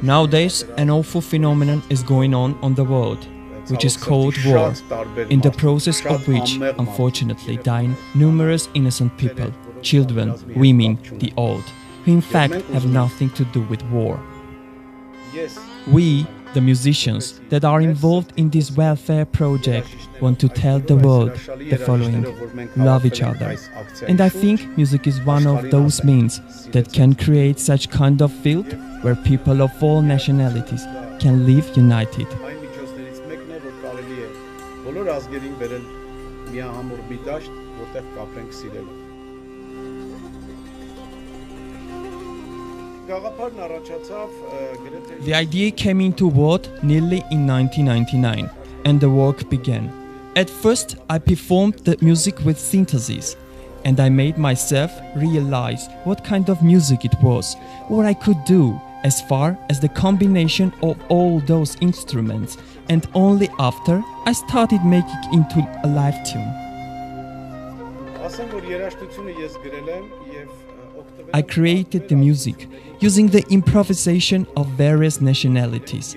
Nowadays, an awful phenomenon is going on the world, which is called war, in the process of which, unfortunately, dying numerous innocent people, children, women, the old, who in fact have nothing to do with war. We, the musicians that are involved in this welfare project, want to tell the world the following: love each other. And I think music is one of those means that can create such kind of field where people of all nationalities can live united. The idea came into world nearly in 1999 and the work began. At first I performed the music with synthesis and I made myself realize what kind of music it was, what I could do as far as the combination of all those instruments, and only after I started making it into a live tune. I created the music using the improvisation of various nationalities.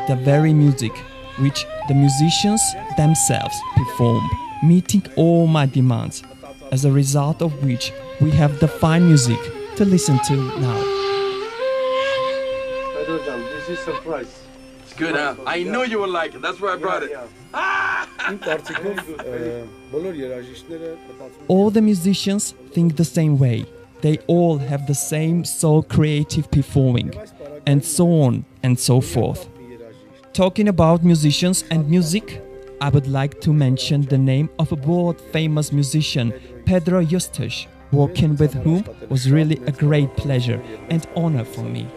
The very music which the musicians themselves performed, meeting all my demands, as a result of which we have the fine music to listen to now. Pedro, this is a surprise. Good, huh? I know you will like it. That's why I brought it. All the musicians think the same way. They all have the same soul creative performing, and so on and so forth. Talking about musicians and music, I would like to mention the name of a world-famous musician, Pedro Eustache, working with whom was really a great pleasure and honor for me.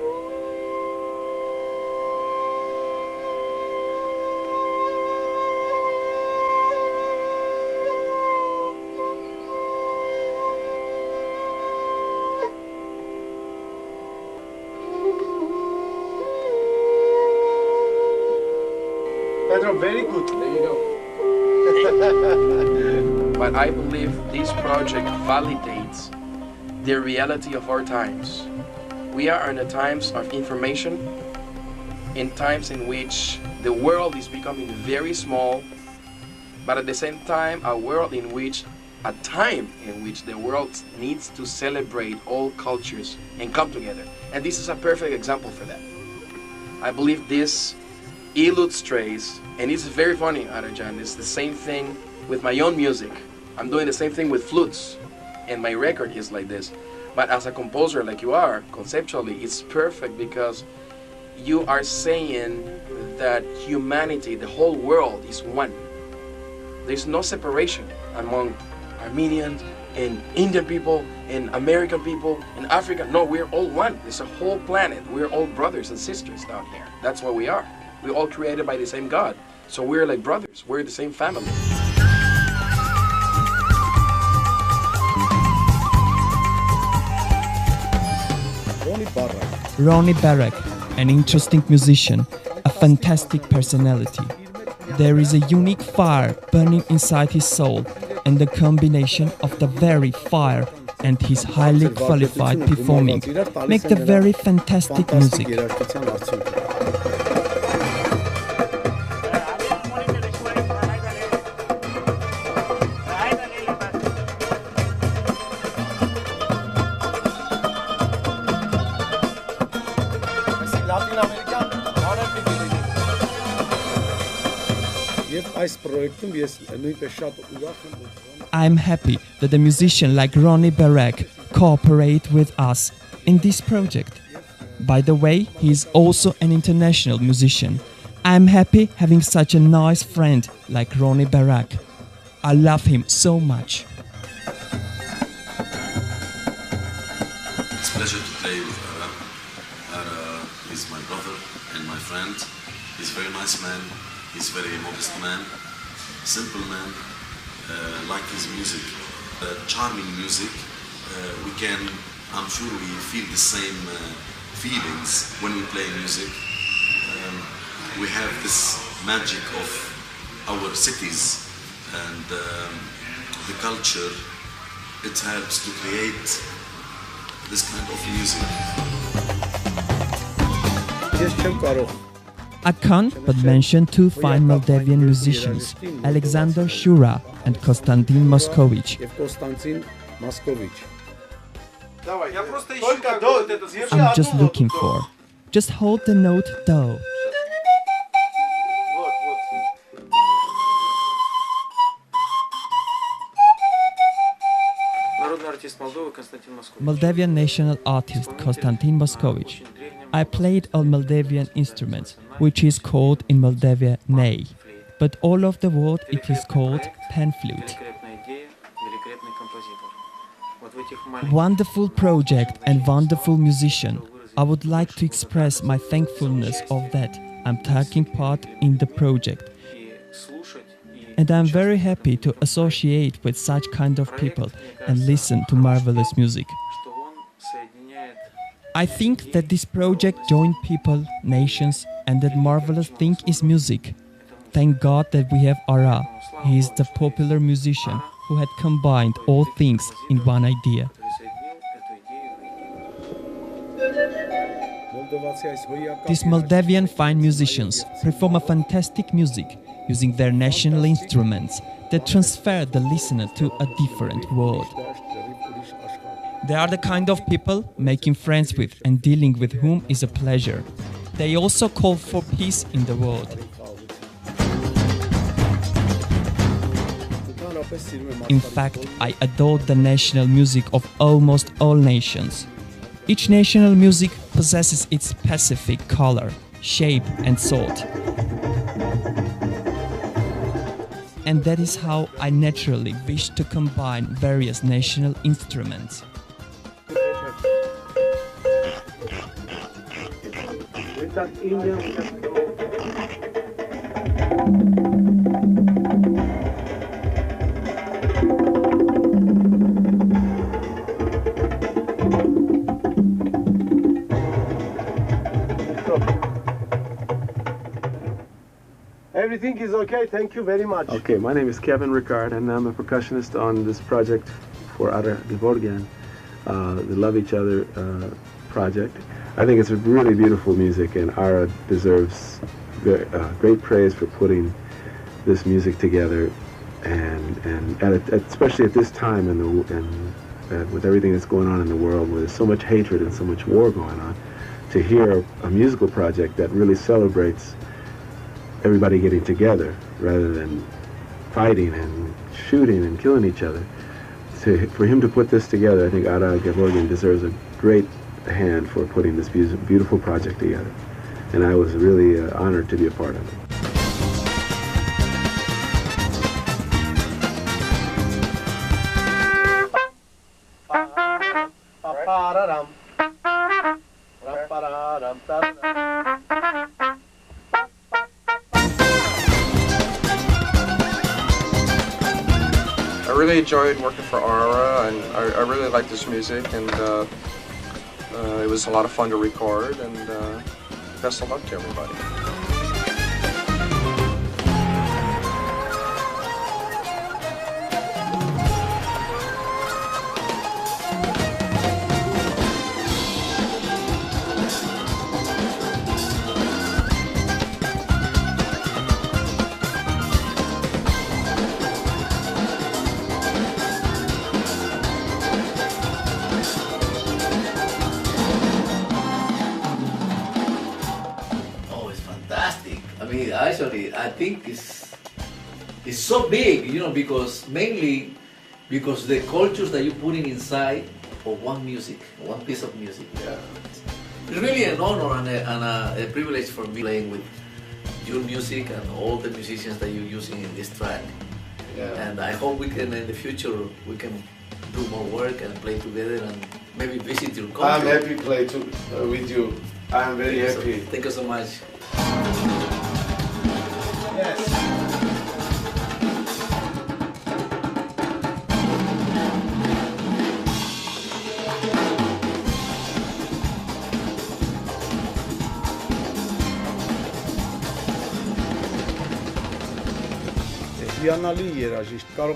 Pedro, very good. There you go. But I believe this project validates the reality of our times. We are in the times of information, in times in which the world is becoming very small, but at the same time, a time in which the world needs to celebrate all cultures and come together. And this is a perfect example for that. I believe this illustrates, and it's very funny, Arajan, it's the same thing with my own music. I'm doing the same thing with flutes, and my record is like this. But as a composer like you are, conceptually, it's perfect because you are saying that humanity, the whole world, is one. There's no separation among Armenians and Indian people and American people and Africa. No, we're all one. It's a whole planet. We're all brothers and sisters down here. That's what we are. We're all created by the same God. So we're like brothers. We're the same family. Rony Barrak, an interesting musician, a fantastic personality. There is a unique fire burning inside his soul, and the combination of the very fire and his highly qualified performing make the very fantastic music. I am happy that a musician like Rony Barrak cooperate with us in this project. By the way, he is also an international musician. I'm happy having such a nice friend like Rony Barrak. I love him so much. It's a pleasure to play with Ara. Ara is my brother and my friend. He's a very nice man. He's a very modest man, simple man. Like his music, charming music. I'm sure we feel the same feelings when we play music. We have this magic of our cities and the culture. It helps to create this kind of music. I can't but mention two fine Moldavian musicians, Alexander Shura and Konstantin Moskovich. I'm just looking for. Just hold the note do. Moldavian national artist Konstantin Moskovich. I played on Moldavian instruments, which is called in Moldavia ney, but all over the world it is called pan flute. Wonderful project and wonderful musician. I would like to express my thankfulness of that I'm taking part in the project. And I'm very happy to associate with such kind of people and listen to marvelous music. I think that this project joined people, nations, and that marvelous thing is music. Thank God that we have Ara. He is the popular musician who had combined all things in one idea. These Moldavian fine musicians perform a fantastic music using their national instruments that transfer the listener to a different world. They are the kind of people making friends with and dealing with whom is a pleasure. They also call for peace in the world. In fact, I adore the national music of almost all nations. Each national music possesses its specific color, shape and salt. And that is how I naturally wish to combine various national instruments. Everything is okay, thank you very much. Okay, my name is Kevin Ricard, and I'm a percussionist on this project for Ara Gevorgyan, the Love Each Other project. I think it's really beautiful music, and Ara deserves great praise for putting this music together, and especially at this time and with everything that's going on in the world, where there's so much hatred and so much war going on, to hear a musical project that really celebrates everybody getting together rather than fighting and shooting and killing each other. For him to put this together, I think Ara Gevorgyan deserves a great hand for putting this beautiful project together. And I was really honored to be a part of it. I really enjoyed working for Ara, and I really liked this music, and it was a lot of fun to record, and best of luck to everybody. Actually, I think it's so big, you know, mainly because the cultures that you're putting inside of one piece of music. Yeah. It's really an honor and a privilege for me playing with your music and all the musicians that you're using in this track. And I hope we can, in the future, we can do more work and play together and maybe visit your country. I'm happy to play with you. I'm very happy. Thank you so much. Yes.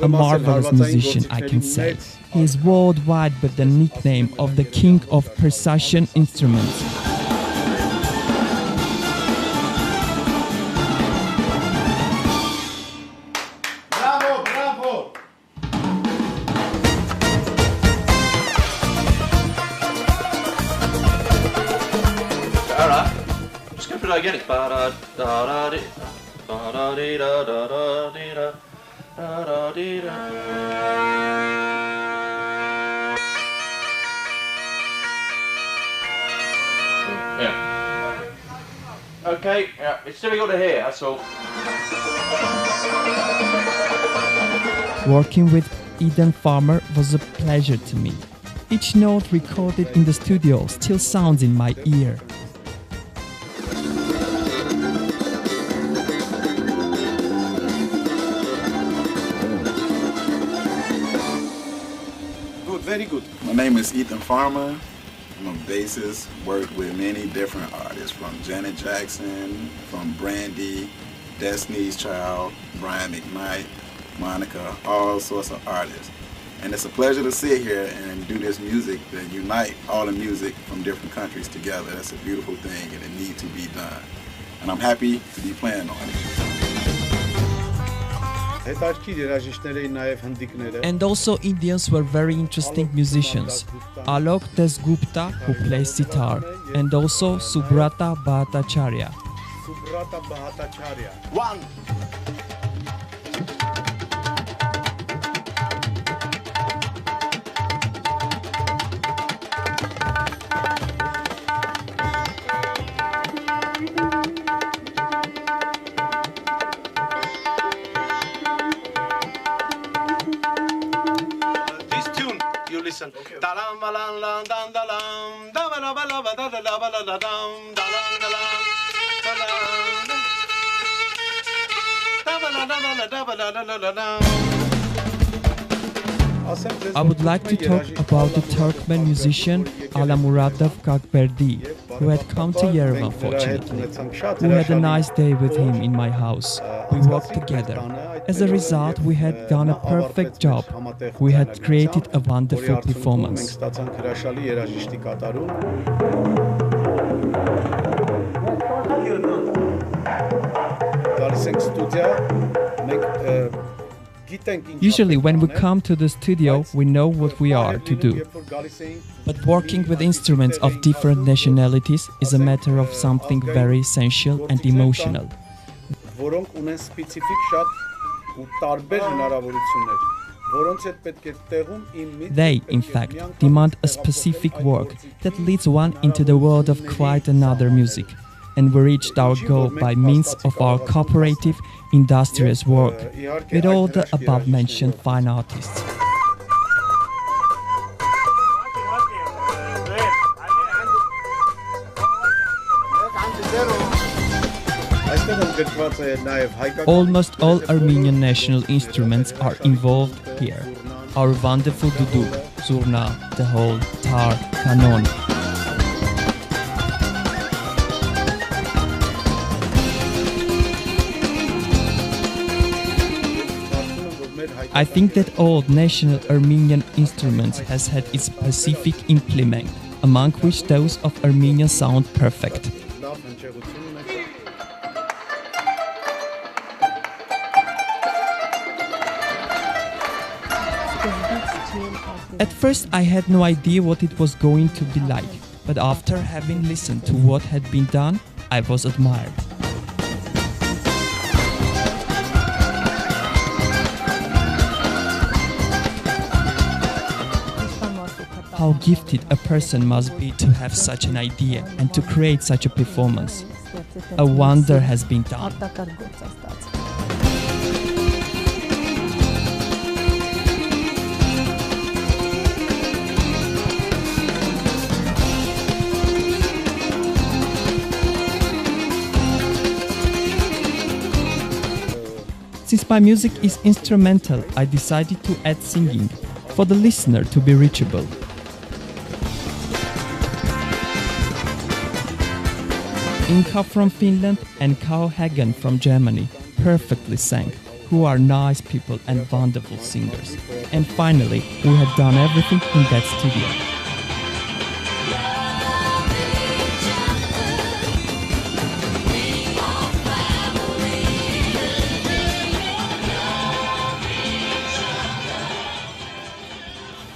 A marvelous musician, I can say. He is worldwide with the nickname of the King of Percussion Instruments. Bravo, bravo! Ara, just go through that again. It's ba-da-da-da-da. Da-da-dee-da-da-da-dee-da. Da-da-dee-da. Yeah. Okay, yeah, it's difficult to hear, that's all. Working with Eden Farmer was a pleasure to me. Each note recorded in the studio still sounds in my ear. Very good. My name is Ethan Farmer. I'm a bassist, worked with many different artists, from Janet Jackson, from Brandy, Destiny's Child, Brian McKnight, Monica, all sorts of artists. And it's a pleasure to sit here and do this music that unite all the music from different countries together. That's a beautiful thing and it needs to be done. And I'm happy to be playing on it. And also Indians were very interesting musicians. Aloke des Gupta, who plays sitar, and also Subrata Bhattacharya. One. Listen. I would like to talk about the Turkmen musician Aloke Kakberdi, who had come to Yerevan fortunately. We had a nice day with him in my house. We worked together. As a result, we had done a perfect job. We had created a wonderful performance. Usually when we come to the studio, we know what we are to do. But working with instruments of different nationalities is a matter of something very essential and emotional. They, in fact, demand a specific work that leads one into the world of quite another music. And we reached our goal by means of our cooperative, industrious work with all the above-mentioned fine artists. Almost all Armenian national instruments are involved here. Our wonderful duduk, zurna, the whole, tar, kanon. I think that all national Armenian instruments has had its specific implement, among which those of Armenia sound perfect. At first I had no idea what it was going to be like, but after having listened to what had been done, I was admired. How gifted a person must be to have such an idea and to create such a performance. A wonder has been done. Since my music is instrumental, I decided to add singing for the listener to be reachable. Inka from Finland and Auhagen from Germany perfectly sang, who are nice people and wonderful singers. And finally, we had done everything in that studio.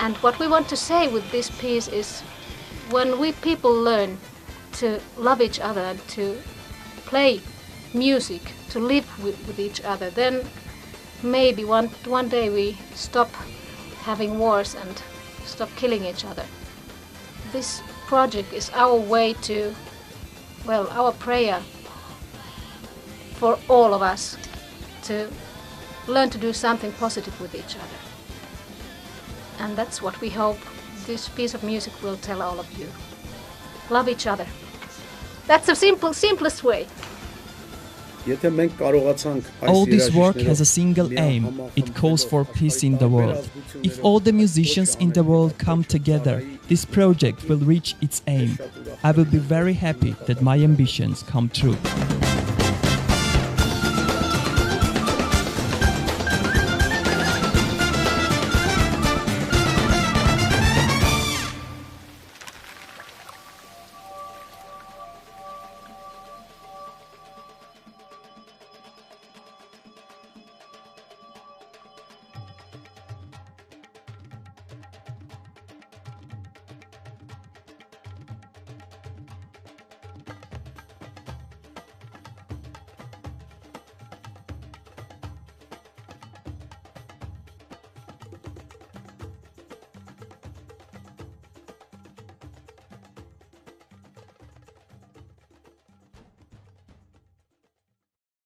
And what we want to say with this piece is, when we people learn to love each other and to play music, to live with each other, then maybe one day we stop having wars and stop killing each other. This project is our way to, well, our prayer for all of us to learn to do something positive with each other. And that's what we hope this piece of music will tell all of you. Love each other. That's the simplest way. All this work has a single aim. It calls for peace in the world. If all the musicians in the world come together, this project will reach its aim. I will be very happy that my ambitions come true.